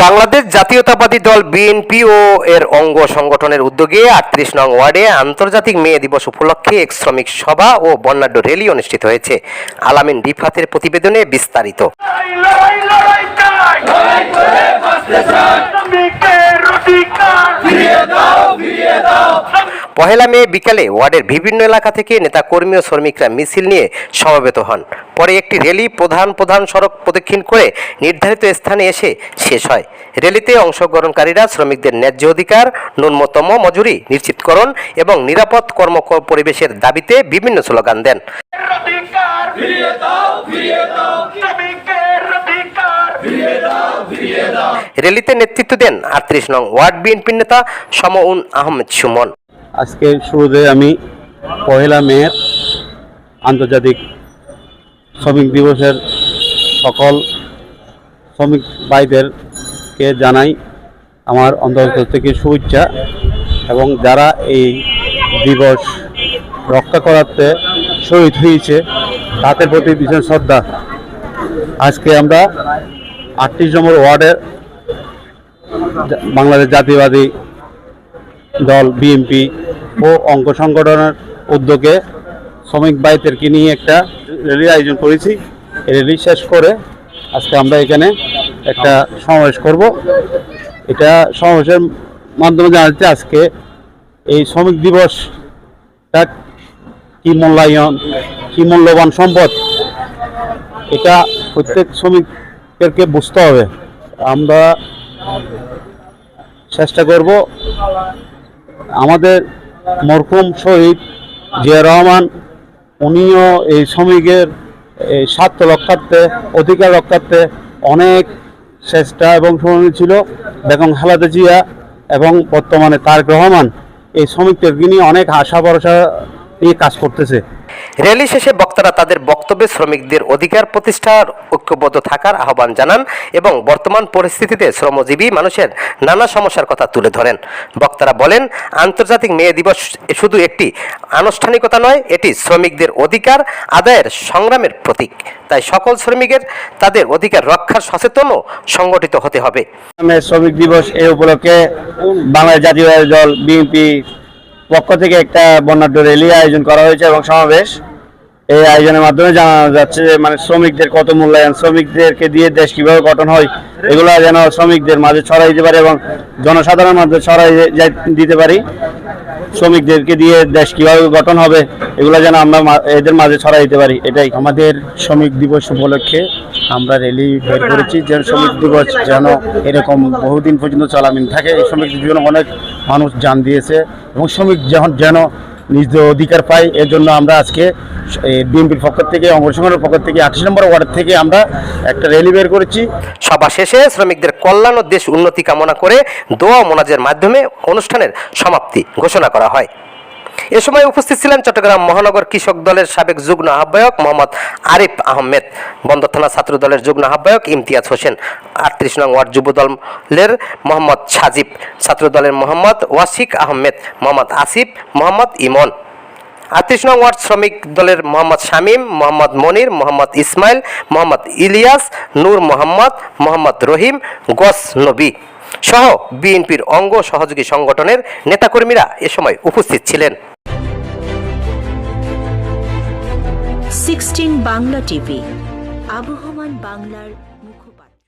বাংলাদেশ জাতীয়তাবাদী দল বিএনপি ও এর অঙ্গ সংগঠনের উদ্যোগে ৩৮ নং ওয়ার্ডে আন্তর্জাতিক মে দিবস উপলক্ষে এক শ্রমিক সভা ও বর্ণাঢ্য র্যালি অনুষ্ঠিত হয়েছে। আলামিন রিফাতের প্রতিবেদনে বিস্তারিত। পহেলা মে বিকালে ওয়ার্ডের বিভিন্ন এলাকা থেকে নেতাকর্মী ও শ্রমিকরা মিছিল নিয়ে সমবেত হন। পরে একটি র্যালি প্রধান সড়ক প্রদক্ষিণ করে নির্ধারিত স্থানে এসে শেষ হয়। র্যালিতে অংশগ্রহণকারীরা শ্রমিকদের ন্যায্য অধিকার, ন্যূনতম মজুরি নিশ্চিতকরণ এবং নিরাপদ কর্ম পরিবেশের দাবিতে বিভিন্ন স্লোগান দেন। র্যালিতে নেতৃত্ব দেন ৩৮ নং ওয়ার্ড বিএনপির নেতা সমউন আহমেদ সুমন। আজকে শুরুতে আমি পহেলা মে আন্তর্জাতিক শ্রমিক দিবসের সকল শ্রমিক ভাইদেরকে জানাই আমার অন্তর থেকে শুভেচ্ছা, এবং যারা এই দিবস রক্ষা করাতে শহীদ হয়েছে তাদের প্রতি বিশেষ শ্রদ্ধা। আজকে আমরা ৩৮ নম্বর ওয়ার্ডের বাংলাদেশ জাতীয়বাদী দল বিএনপি ও অঙ্গ সংগঠনের উদ্যোগে শ্রমিক ভাইদেরকে নিয়ে একটা র্যালির আয়োজন করেছি। এই র্যালি শেষ করে আজকে আমরা এখানে একটা সমাবেশ করব। এটা সমাবেশের মাধ্যমে জানাচ্ছি আজকে এই শ্রমিক দিবসটা কী মূল্যায়ন, কী মূল্যবান সম্পদ, এটা প্রত্যেক শ্রমিকদেরকে বুঝতে হবে। আমরা চেষ্টা করব আমাদের মরহুম শহীদ জিয়া রহমান, উনিও এই শ্রমিকের স্বার্থ রক্ষার্থে, অধিকার রক্ষার্থে অনেক চেষ্টা এবং সংগ্রামী ছিল। বেগম খালেদা জিয়া এবং বর্তমানে তারেক রহমান এই শ্রমিকদেরকে নিয়ে অনেক আশা ভরসা নিয়ে কাজ করতেছে। র্যালি শেষে বক্তারা তাদের বক্তব্যে শ্রমিকদের অধিকার প্রতিষ্ঠার ঐক্যবদ্ধ থাকার আহ্বান জানান এবং বর্তমান পরিস্থিতিতে শ্রমজীবী মানুষের নানা সমস্যার কথা তুলে ধরেন। বক্তারা বলেন, আন্তর্জাতিক মে দিবস শুধু একটি আনুষ্ঠানিকতা নয়, এটি শ্রমিকদের অধিকার আদায়ের সংগ্রামের প্রতীক। তাই সকল শ্রমিকের তাদের অধিকার রক্ষার সচেতন ও সংগঠিত হতে হবে। শ্রমিক দিবস এই উপলক্ষে বাংলাদেশ জাতীয়তাবাদী দল বিএনপি পক্ষ থেকে একটা বর্ণাঢ্য র্যালি আয়োজন করা হয়েছে এবং সমাবেশ। এই আয়োজনের মাধ্যমে জানা যাচ্ছে যে মানে শ্রমিকদের কত মূল্যায়ন, শ্রমিকদেরকে দিয়ে দেশ কিভাবে গঠন হয়, এগুলো যেন শ্রমিকদের মাঝে ছড়াই দিতে পারে এবং জনসাধারণের মাঝে ছড়াই দিতে পারি। শ্রমিকদেরকে দিয়ে দেশ কিভাবে গঠন হবে এগুলো যেন আমরা এদের মাঝে ছড়াই দিতে পারি। এটাই আমাদের শ্রমিক দিবস উপলক্ষে আমরা র্যালি বের করেছি, যেন শ্রমিক দিবস যেন এরকম বহুদিন পর্যন্ত চলামিন থাকে। এই শ্রমিক জীবনে অনেক মানুষ জান দিয়েছে এবং শ্রমিক যেন নিজ অধিকার পায়, এর জন্য আমরা আজকে বিএনপির পক্ষ থেকে, অঙ্গ সংগঠনের পক্ষ থেকে ৩৮ নম্বর ওয়ার্ড থেকে আমরা একটা র্যালি বের করেছি। সভা শেষে শ্রমিকদের কল্যাণ ও দেশ উন্নতি কামনা করে দোয়া মোনাজের মাধ্যমে অনুষ্ঠানের সমাপ্তি ঘোষণা করা হয়। এ সময় উপস্থিত ছিলেন চট্টগ্রাম মহানগর কৃষক দলের সাবেক যুগ্ম আহ্বায়ক মোহাম্মদ আরিফ আহমেদ, বন্দর থানা ছাত্র দলের যুগ্ম আহ্বায়ক ইমতিয়াজ হোসেন, ৩৮ নং ওয়ার্ড যুব দলের মোহাম্মদ সাজিব, ছাত্র দলের মোহাম্মদ ওয়াসিক আহমেদ, মোহাম্মদ আসিফ, মোহাম্মদ ইমন, ৩৮ নং ওয়ার্ড শ্রমিক দলের মোহাম্মদ শামীম, মোহাম্মদ মনির, মোহাম্মদ ইসমাইল, মোহাম্মদ ইলিয়াস, নূর মোহাম্মদ, মোহাম্মদ রহিম, গস নবী সহ বিএনপির অঙ্গ সহযোগী সংগঠনের নেতাকর্মীরা এ সময় উপস্থিত ছিলেন। 16 বাংলা টিভি, আবহমান বাংলার মুখপাত্র।